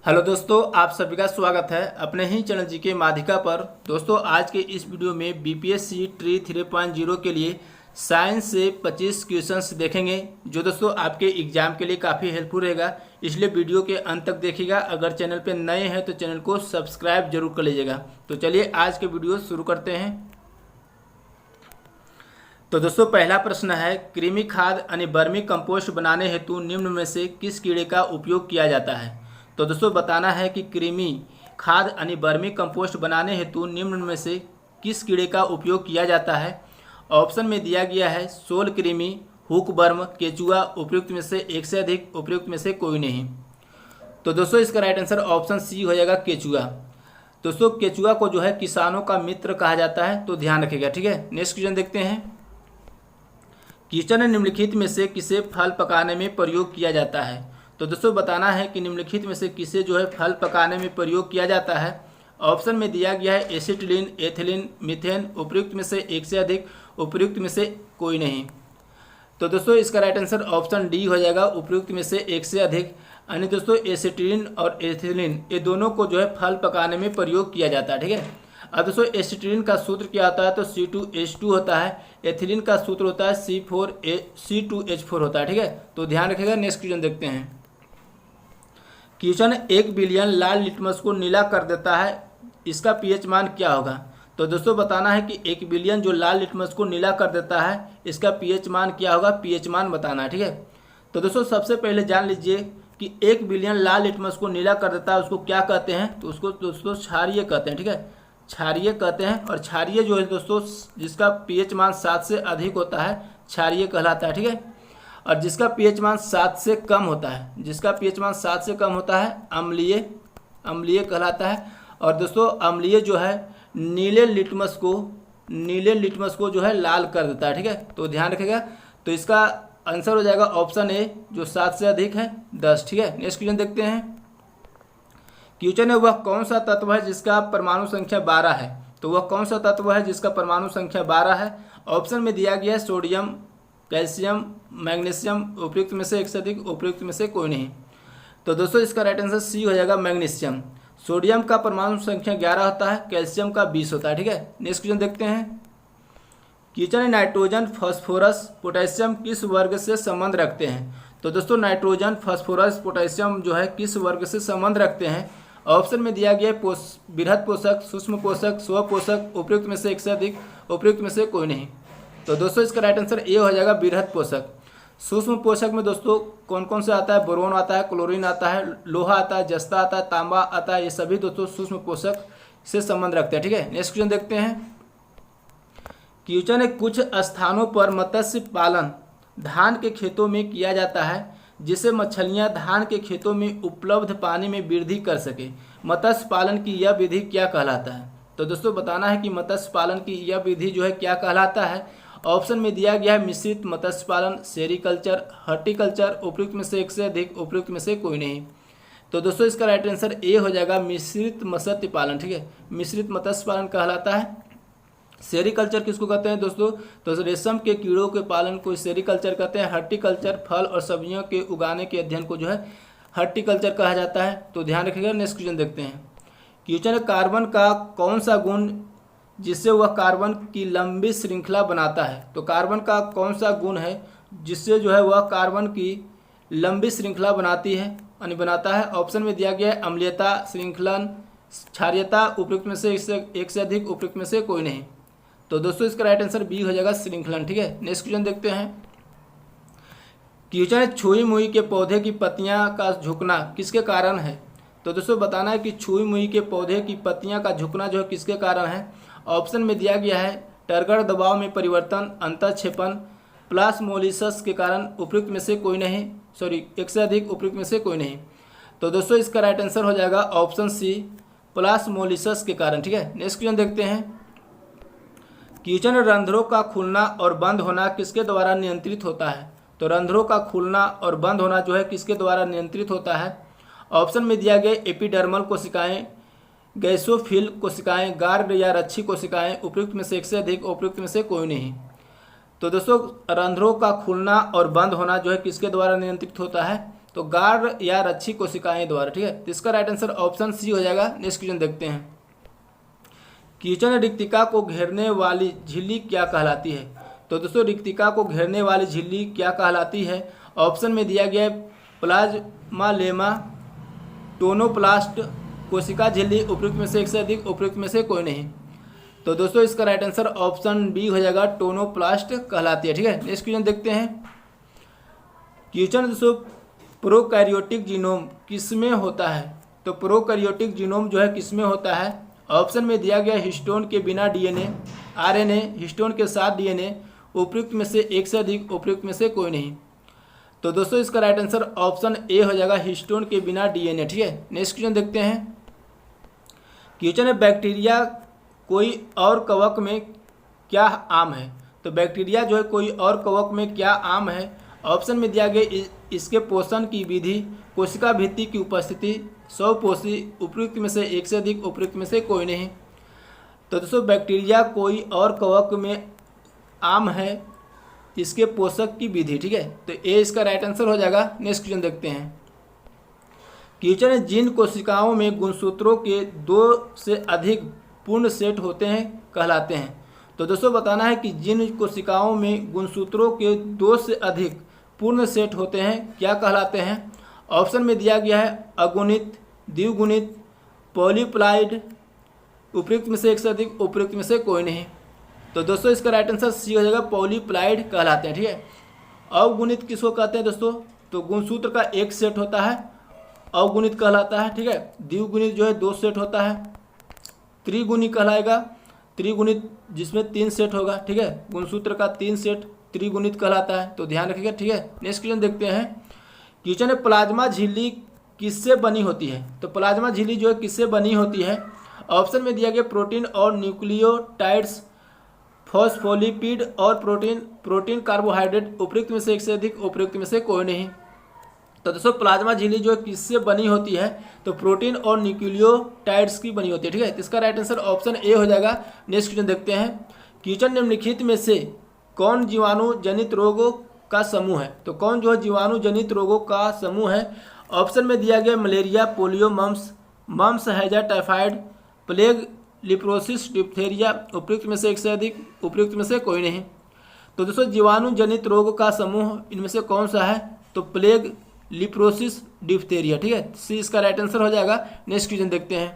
Hello दोस्तों, आप सभी का स्वागत है अपने ही चैनल जी के माध्यिका पर। दोस्तों, आज के इस वीडियो में बीपीएससी ट्री 3.0 के लिए साइंस से 25 क्वेश्चंस देखेंगे, जो दोस्तों आपके एग्जाम के लिए काफ़ी हेल्पफुल रहेगा। इसलिए वीडियो के अंत तक देखिएगा। अगर चैनल पे नए हैं तो चैनल को सब्सक्राइब जरूर कर लीजिएगा। तो चलिए आज के वीडियो शुरू करते हैं। तो दोस्तों, पहला प्रश्न है, कृमि खाद यानी वर्मी कंपोस्ट बनाने हेतु निम्न में से किस कीड़े का उपयोग किया जाता है। तो दोस्तों, बताना है कि कृमि खाद यानी वर्मी कंपोस्ट बनाने हेतु निम्न में से किस कीड़े का उपयोग किया जाता है। ऑप्शन में दिया गया है सोल कृमि, हुक वर्म, केचुआ, उपयुक्त में से एक से अधिक, उपयुक्त में से कोई नहीं। तो दोस्तों, इसका राइट आंसर ऑप्शन सी हो जाएगा, केचुआ। दोस्तों, केचुआ को जो है किसानों का मित्र कहा जाता है, तो ध्यान रखिएगा। ठीक है, नेक्स्ट क्वेश्चन देखते हैं। किचन निम्नलिखित में से किसे फल पकाने में प्रयोग किया जाता है। तो दोस्तों, बताना है कि निम्नलिखित में से किसे जो है फल पकाने में प्रयोग किया जाता है। ऑप्शन में दिया गया है एसिटिलीन, एथिलीन, मीथेन, उपयुक्त में से एक से अधिक, उपयुक्त में से कोई नहीं। तो दोस्तों, इसका राइट आंसर ऑप्शन डी हो जाएगा, उपयुक्त में से एक से अधिक। यानी दोस्तों, एसिटिलीन और एथिलीन ये दोनों को जो है फल पकाने में प्रयोग किया जाता है। ठीक है, अब दोस्तों, एसिटिलीन का सूत्र क्या होता है, तो C2H2 होता है। एथिलीन का सूत्र होता है C2H4 होता है। ठीक है, तो ध्यान रखिएगा। नेक्स्ट क्वेश्चन देखते हैं। क्वेश्चन 1 बिलियन लाल लिटमस को नीला कर देता है, इसका पीएच मान क्या होगा। तो दोस्तों, बताना है कि 1 बिलियन जो लाल लिटमस को नीला कर देता है, इसका पीएच मान क्या होगा, पीएच मान बताना है। ठीक है, तो दोस्तों, सबसे पहले जान लीजिए कि 1 बिलियन लाल लिटमस को नीला कर देता है उसको क्या कहते हैं। तो उसको दोस्तों क्षारीय कहते हैं। ठीक है, क्षारीय कहते हैं। और क्षारीय जो है दोस्तों, जिसका पीएच मान 7 से अधिक होता है क्षारीय कहलाता है। ठीक है, और जिसका पीएच मान 7 से कम होता है, जिसका पीएच मान 7 से कम होता है अम्लीय, अम्लीय कहलाता है। और दोस्तों, अम्लीय जो है नीले लिटमस को जो है लाल कर देता है। ठीक है, तो ध्यान रखिएगा। तो इसका आंसर हो जाएगा ऑप्शन ए, जो 7 से अधिक है 10। ठीक है, नेक्स्ट क्वेश्चन देखते हैं। क्वेश्चन है, वह कौन सा तत्व है जिसका परमाणु संख्या 12 है। तो वह कौन सा तत्व है जिसका परमाणु संख्या 12 है। ऑप्शन में दिया गया है सोडियम, कैल्शियम, मैग्नीशियम, उपयुक्त में से एक से अधिक, उपयुक्त में से कोई नहीं। तो दोस्तों, इसका राइट आंसर सी हो जाएगा, मैग्नीशियम। सोडियम का परमाणु संख्या 11 होता है, कैल्शियम का 20 होता है। ठीक है, नेक्स्ट क्वेश्चन देखते हैं। क्वेश्चन नाइट्रोजन, फास्फोरस, पोटेशियम किस वर्ग से संबंध रखते हैं। तो दोस्तों, नाइट्रोजन, फास्फोरस, पोटेशियम जो है किस वर्ग से संबंध रखते हैं। ऑप्शन में दिया गया है बृहद पोषक, सूक्ष्म पोषक, स्व पोषक, उपयुक्त में से एक से अधिक, उपयुक्त में से कोई नहीं। तो दोस्तों, इसका राइट आंसर ए हो जाएगा, बृहद पोषक। सूक्ष्म पोषक में दोस्तों कौन कौन से आता है, बोरोन आता है, क्लोरीन आता है, लोहा आता है, जस्ता आता है, तांबा आता है। ये सभी दोस्तों सूक्ष्म पोषक से संबंध रखते हैं। ठीक है, नेक्स्ट क्वेश्चन देखते हैं। क्वेश्चन है, कुछ स्थानों पर मत्स्य पालन धान के खेतों में किया जाता है, जिससे मछलियां धान के खेतों में उपलब्ध पानी में वृद्धि कर सके। मत्स्य पालन की यह विधि क्या कहलाता है। तो दोस्तों, बताना है कि मत्स्य पालन की यह विधि जो है क्या कहलाता है। ऑप्शन में दिया गया है मिश्रित मत्स्य पालन, सेरिकल्चर, हॉर्टिकल्चर, उपयुक्त में से एक से अधिक, उपयुक्त में से कोई नहीं। तो दोस्तों, इसका राइट आंसर ए हो जाएगा, मिश्रित मत्स्य पालन। ठीक है, मिश्रित मत्स्य पालन कहलाता है। सेरिकल्चर किसको कहते हैं दोस्तों, तो रेशम के कीड़ों के पालन को सेरिकल्चर कहते हैं। हॉर्टिकल्चर फल और सब्जियों के उगाने के अध्ययन को जो है हॉर्टिकल्चर कहा जाता है। तो ध्यान रखिएगा। नेक्स्ट क्वेश्चन देखते हैं। क्वेश्चन है, कार्बन का कौन सा गुण जिससे वह कार्बन की लंबी श्रृंखला बनाता है। तो कार्बन का कौन सा गुण है जिससे जो है वह कार्बन की लंबी श्रृंखला बनाती है यानी बनाता है। ऑप्शन में दिया गया है अम्लीयता, श्रृंखलन, क्षारीयता, उपयुक्त में से एक से अधिक, उपयुक्त में से कोई नहीं। तो दोस्तों, इसका राइट आंसर बी हो जाएगा, श्रृंखलन। ठीक है, नेक्स्ट क्वेश्चन देखते हैं। क्वेश्चन है, छुई मुई के पौधे की पत्तियां का झुकना किसके कारण है। तो दोस्तों, बताना है कि छुई मुई के पौधे की पत्तियां का झुकना जो है किसके कारण है। ऑप्शन में दिया गया है टर्गर दबाव में परिवर्तन, अंतःक्षेपण, प्लास्मोलिसिस के कारण, उपयुक्त में से कोई नहीं, एक से अधिक, उपयुक्त में से कोई नहीं। तो दोस्तों, इसका राइट आंसर हो जाएगा ऑप्शन सी, प्लास्मोलिसिस के कारण। ठीक है, नेक्स्ट क्वेश्चन देखते हैं। क्वेश्चन, रंध्रों का खुलना और बंद होना किसके द्वारा नियंत्रित होता है। तो रंध्रों का खुलना और बंद होना जो है किसके द्वारा नियंत्रित होता है। ऑप्शन में दिया गया एपिडर्मल कोशिकाएं, गैसोफिल कोशिकाएं, गार्ड या रच्छी कोशिकाएं, उपयुक्त में से एक से अधिक, उपयुक्त में से कोई नहीं। तो दोस्तों, रंध्रों का खुलना और बंद होना जो है किसके द्वारा नियंत्रित होता है, तो गार या रच्छी कोशिकाएं द्वारा, ठीक है। तो इसका राइट आंसर ऑप्शन सी हो जाएगा। नेक्स्ट क्वेश्चन देखते हैं, किचन रिक्तिका को घेरने वाली झिल्ली क्या कहलाती है? तो दोस्तों रिक्तिका को घेरने वाली झिल्ली क्या कहलाती है? ऑप्शन में दिया गया है प्लाज्मा लेमा, टोनोप्लास्ट, कोशिका झिल्ली, उपयुक्त में से एक से अधिक, उपयुक्त में से कोई नहीं। तो दोस्तों इसका राइट आंसर ऑप्शन बी हो जाएगा, टोनोप्लास्ट कहलाती है, ठीक है। नेक्स्ट क्वेश्चन देखते हैं, क्वेश्चन दोस्तों प्रोकैरियोटिक जीनोम किसमें होता है? तो प्रोकैरियोटिक जीनोम जो है किसमें होता है? ऑप्शन में दिया गया हिस्टोन के बिना डीएनए, आरएनए, हिस्टोन के साथ डीएनए, उपयुक्त में से एक से अधिक, उपयुक्त में से कोई नहीं। तो दोस्तों इसका राइट आंसर ऑप्शन ए हो जाएगा, हिस्टोन के बिना डीएनए, ठीक है। नेक्स्ट क्वेश्चन देखते हैं, क्वेश्चन है बैक्टीरिया कोई और कवक में क्या आम है? तो बैक्टीरिया जो है कोई और कवक में क्या आम है? ऑप्शन में दिया गया इसके पोषण की विधि, कोशिका भित्ति की उपस्थिति, स्वपोषी, उपयुक्त में से एक से अधिक, उपयुक्त में से कोई नहीं। तो दोस्तों बैक्टीरिया कोई और कवक में आम है, इसके पोषक की विधि, ठीक है। तो ए इसका राइट आंसर हो जाएगा। नेक्स्ट क्वेश्चन देखते हैं, क्वेश्चन है जिन कोशिकाओं में गुणसूत्रों के 2 से अधिक पूर्ण सेट होते हैं कहलाते हैं? तो दोस्तों बताना है कि जिन कोशिकाओं में गुणसूत्रों के 2 से अधिक पूर्ण सेट होते हैं क्या कहलाते हैं? ऑप्शन में दिया गया है अगुणित, द्विगुणित, पॉलीप्लाइड, उपयुक्त में से एक से अधिक, उपयुक्त में से कोई नहीं। तो दोस्तों इसका राइट आंसर सी हो जाएगा, पॉलीप्लाइड कहलाते हैं, ठीक है। अवगुणित किसको कहते हैं दोस्तों? तो गुणसूत्र का एक सेट होता है, अवगुणित कहलाता है, ठीक है। द्विगुणित जो है 2 सेट होता है, त्रिगुणी कहलाएगा, त्रिगुणित जिसमें 3 सेट होगा, ठीक है। गुणसूत्र का 3 सेट त्रिगुणित कहलाता है, तो ध्यान रखिएगा, ठीक है। नेक्स्ट क्वेश्चन देखते हैं, क्वेश्चन है प्लाज्मा झिल्ली किससे बनी होती है? तो प्लाज्मा झिल्ली जो है किससे बनी होती है? ऑप्शन में दिया गया प्रोटीन और न्यूक्लियोटाइड्स, फॉस्फोलिपिड और प्रोटीन कार्बोहाइड्रेट, उपयुक्त में से एक से अधिक, उपयुक्त में से कोई नहीं। तो दोस्तों प्लाज्मा झिल्ली जो है किससे बनी होती है? तो प्रोटीन और न्यूक्लियोटाइड्स की बनी होती है, ठीक है। तो इसका राइट आंसर ऑप्शन ए हो जाएगा। नेक्स्ट क्वेश्चन देखते हैं, क्वेश्चन निम्नलिखित में से कौन जीवाणु जनित रोगों का समूह है? तो कौन जो है जीवाणु जनित रोगों का समूह है? ऑप्शन में दिया गया मलेरिया, पोलियो, मम्स, हैजा, टाइफाइड, प्लेग, लिप्रोसिस, डिप्थेरिया, उपयुक्त में से एक से अधिक, उपयुक्त में से कोई नहीं। तो दोस्तों जीवाणु जनित रोग का समूह इनमें से कौन सा है? तो प्लेग, लिप्रोसिस, डिप्थेरिया, ठीक है। सी इसका राइट आंसर हो जाएगा। नेक्स्ट क्वेश्चन देखते हैं,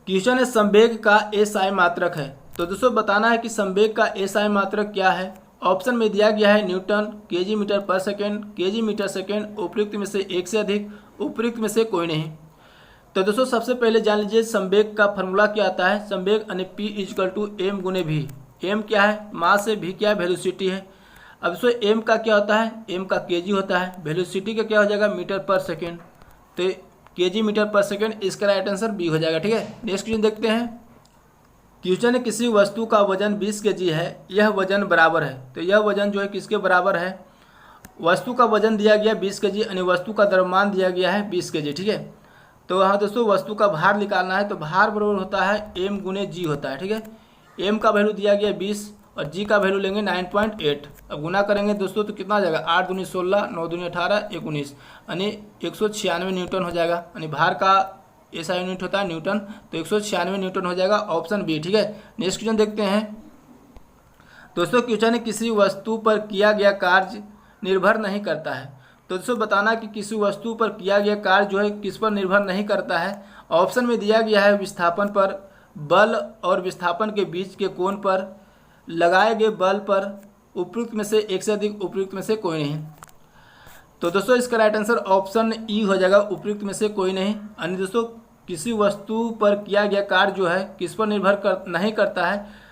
क्वेश्चन है संवेग का एसआई मात्रक है। तो दोस्तों बताना है कि संवेग का एसआई मात्रक क्या है? ऑप्शन में दिया गया है न्यूटन, केजी मीटर पर सेकेंड, केजी मीटर सेकेंड, उपयुक्त में से एक से अधिक, उपयुक्त में से कोई नहीं। तो दोस्तों सबसे पहले जान लीजिए संवेग का फॉर्मूला क्या आता है। संवेग यानी P = m गुने v। m क्या है? मास है, v क्या है? वेलोसिटी है। अब दोस्तों m का क्या होता है? m का kg होता है, वेलोसिटी का क्या हो जाएगा? मीटर पर सेकेंड, तो kg मीटर पर सेकेंड, इसका राइट आंसर बी हो जाएगा, ठीक है। नेक्स्ट क्वेश्चन देखते हैं, क्वेश्चन है किसी वस्तु का वजन 20 kg है, यह वजन बराबर है। तो यह वजन जो है किसके बराबर है? वस्तु का वजन दिया गया 20 kg, यानी वस्तु का द्रव्यमान दिया गया है 20 kg, ठीक है। तो यहाँ दोस्तों वस्तु का भार निकालना है, तो भार बराबर होता है m गुने g होता है, ठीक है। m का वैल्यू दिया गया 20 और g का वैल्यू लेंगे 9.8। अब गुना करेंगे दोस्तों तो कितना आ जाएगा? 8 दूनी 16, 9 दूनी 18, 19, यानी 196 न्यूटन हो जाएगा। यानी भार का ऐसा यूनिट होता है न्यूटन, तो 196 न्यूटन हो जाएगा, ऑप्शन बी, ठीक है। नेक्स्ट क्वेश्चन देखते हैं दोस्तों, क्वेश्चन है किसी वस्तु पर किया गया कार्य निर्भर नहीं करता है। तो दोस्तों बताना कि किसी वस्तु पर किया गया कार्य जो है किस पर निर्भर नहीं करता है। ऑप्शन में दिया गया है विस्थापन पर, बल और विस्थापन के बीच के कोण पर, लगाए गए बल पर, उपयुक्त में से एक से अधिक, उपयुक्त में से कोई नहीं। तो दोस्तों इसका राइट आंसर ऑप्शन ई हो जाएगा, उपयुक्त में से कोई नहीं। यानी दोस्तों किसी वस्तु पर किया गया कार्य जो है किस पर निर्भर नहीं करता है।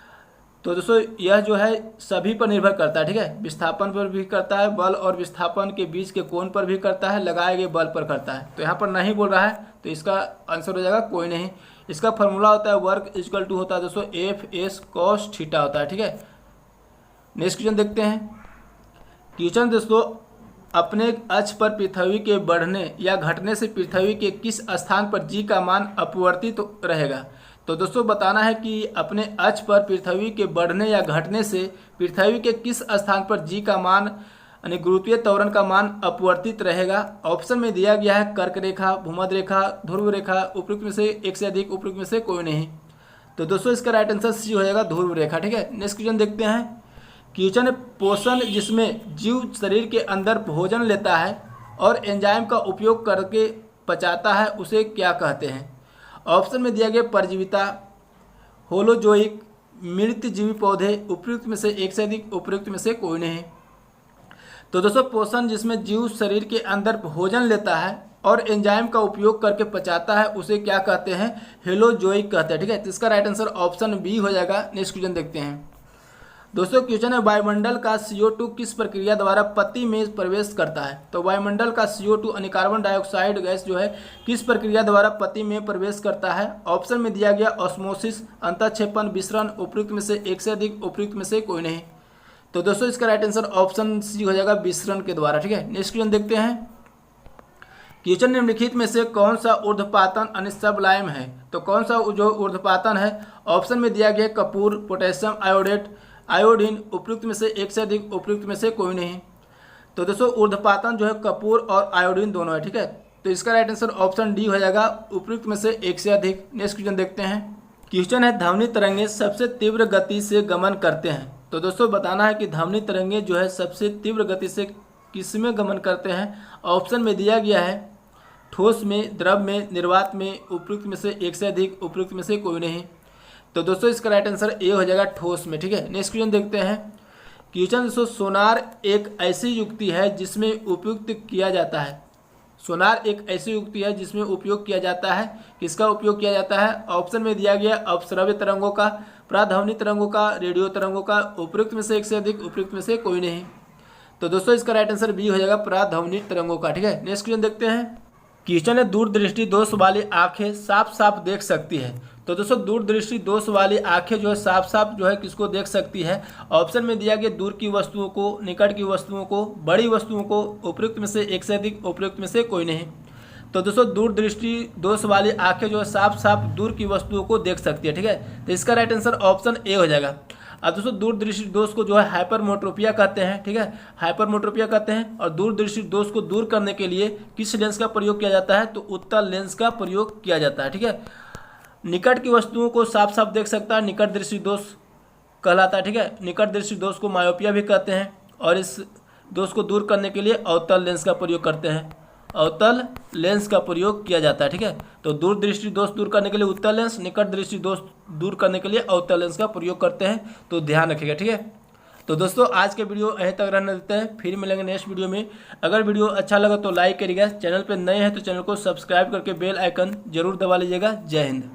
तो दोस्तों यह जो है सभी पर निर्भर करता है, ठीक है। विस्थापन पर भी करता है, बल और विस्थापन के बीच के कोण पर भी करता है, लगाए गए बल पर करता है। तो यहाँ पर नहीं बोल रहा है, तो इसका आंसर हो जाएगा कोई नहीं। इसका फॉर्मूला होता है वर्क = होता है दोस्तों F/s cos θ होता है, ठीक है। नेक्स्ट क्वेश्चन देखते हैं, क्वेश्चन दोस्तों अपने अक्ष पर पृथ्वी के बढ़ने या घटने से पृथ्वी के किस स्थान पर g का मान अपवर्तित रहेगा। तो दोस्तों बताना है कि अपने अक्ष पर पृथ्वी के बढ़ने या घटने से पृथ्वी के किस स्थान पर g का मान यानी गुरुत्वीय त्वरण का मान अपवर्तित रहेगा। ऑप्शन में दिया गया है कर्क रेखा, भूमध्य रेखा, ध्रुव रेखा, उपयुक्त में से एक से अधिक, उपयुक्त में से कोई नहीं। तो दोस्तों इसका राइट आंसर सी हो जाएगा, ध्रुव रेखा। ठीक है, नेक्स्ट क्वेश्चन देखते हैं। क्वेश्चन है पोषण जिसमें जीव शरीर के अंदर भोजन लेता है और एंजाइम का उपयोग करके पचाता है, उसे क्या कहते हैं? ऑप्शन में दिया गया परजीविता, होलोजोइक, मृत जीवी पौधे, उपयुक्त में से एक से अधिक, उपयुक्त में से कोई नहीं। तो दोस्तों पोषण जिसमें जीव शरीर के अंदर भोजन लेता है और एंजाइम का उपयोग करके पचाता है, उसे क्या कहते हैं? हेलोजोइक कहते हैं। ठीक है, तो इसका राइट आंसर ऑप्शन बी हो जाएगा। नेक्स्ट क्वेश्चन देखते हैं। दोस्तों क्वेश्चन है वायुमंडल का CO2 किस प्रक्रिया द्वारा पत्ती में प्रवेश करता है? तो वायुमंडल का CO2 यानी कार्बन डाइऑक्साइड गैस जो है किस प्रक्रिया द्वारा पत्ती में प्रवेश करता है? ऑप्शन में दिया गया ऑस्मोसिस, अंतःक्षेपण, विसरण, उपयुक्त में से एक से अधिक, उपयुक्त में से कोई नहीं। तो दोस्तों इसका राइट आंसर ऑप्शन सी हो जाएगा, विसरण के द्वारा। ठीक है, नेक्स्ट क्वेश्चन देखते हैं। क्वेश्चन निम्नलिखित में से कौन सा ऊर्ध्वपातन यानी सबलाइम है? तो कौन सा जो ऊर्ध्वपातन है? ऑप्शन में दिया गया कपूर, पोटेशियम आयोडेट, आयोडीन, उपयुक्त में से एक से अधिक, उपयुक्त में से कोई नहीं। तो दोस्तों ऊर्ध्वपातन जो है कपूर और आयोडीन दोनों है। ठीक है, तो इसका राइट आंसर ऑप्शन डी हो जाएगा, उपयुक्त में से एक से अधिक। नेक्स्ट क्वेश्चन देखते हैं। क्वेश्चन है ध्वनि तरंगे सबसे तीव्र गति से गमन करते हैं। तो दोस्तों बताना है कि ध्वनि तरंगे जो है सबसे तीव्र गति से किस में गमन करते हैं? ऑप्शन में दिया गया है ठोस में, द्रव में, निर्वात में, उपयुक्त में से एक से अधिक, उपयुक्त में से कोई नहीं। तो दोस्तों इसका राइट आंसर ए हो जाएगा, ठोस में। ठीक है, नेक्स्ट क्वेश्चन देखते हैं। क्वेश्चन दोस्तों सोनार एक ऐसी युक्ति है जिसमें उपयुक्त किया जाता है। सोनार एक ऐसी युक्ति है जिसमें उपयोग किया जाता है। किसका उपयोग किया जाता है? ऑप्शन में दिया गया अपश्रव्य तरंगों का, प्राध्वनि तरंगों का, रेडियो तरंगों का, उपयुक्त में से एक से अधिक, उपयुक्त में से कोई नहीं। तो दोस्तों इसका राइट आंसर बी हो जाएगा, प्राध्वनि तरंगों का। ठीक है, नेक्स्ट क्वेश्चन देखते हैं। क्वेश्चन है दूरदृष्टि दोष वाली आंखें साफ साफ देख सकती है। तो दोस्तों दूरदृष्टि दोष वाली आंखें जो है साफ साफ जो है किसको देख सकती है? ऑप्शन में दिया गया दूर की वस्तुओं को, निकट की वस्तुओं को, बड़ी वस्तुओं को, उपयुक्त में से एक से अधिक, उपयुक्त में से कोई नहीं। तो दोस्तों दूरदृष्टि दोष वाली आंखें जो है साफ साफ दूर की वस्तुओं को देख सकती है। ठीक है, तो इसका राइट आंसर ऑप्शन ए हो जाएगा। अब दोस्तों दूरदृष्टि दोष को जो है हाइपरमेट्रोपिया कहते हैं। ठीक है, हाइपरमेट्रोपिया कहते हैं। और दूरदृष्टि दोष को दूर करने के लिए किस लेंस का प्रयोग किया जाता है? तो उत्तल लेंस का प्रयोग किया जाता है। ठीक है, निकट की वस्तुओं को साफ साफ देख सकता है, निकट दृष्टि दोष कहलाता है। ठीक है, निकट दृष्टि दोष को मायोपिया भी कहते हैं। और इस दोष को दूर करने के लिए अवतल लेंस का प्रयोग करते हैं, अवतल लेंस का प्रयोग किया जाता है। ठीक है, तो दूर दृष्टि दोष दूर करने के लिए उत्तल लेंस, निकट दृष्टि दोष दूर करने के लिए अवतल लेंस का प्रयोग करते हैं। तो ध्यान रखिएगा। ठीक है, तो दोस्तों आज के वीडियो यहीं तक रहने देते हैं, फिर मिलेंगे नेक्स्ट वीडियो में। अगर वीडियो अच्छा लगा तो लाइक करिएगा, चैनल पर नए हैं तो चैनल को सब्सक्राइब करके बेल आइकन जरूर दबा लीजिएगा। जय हिंद।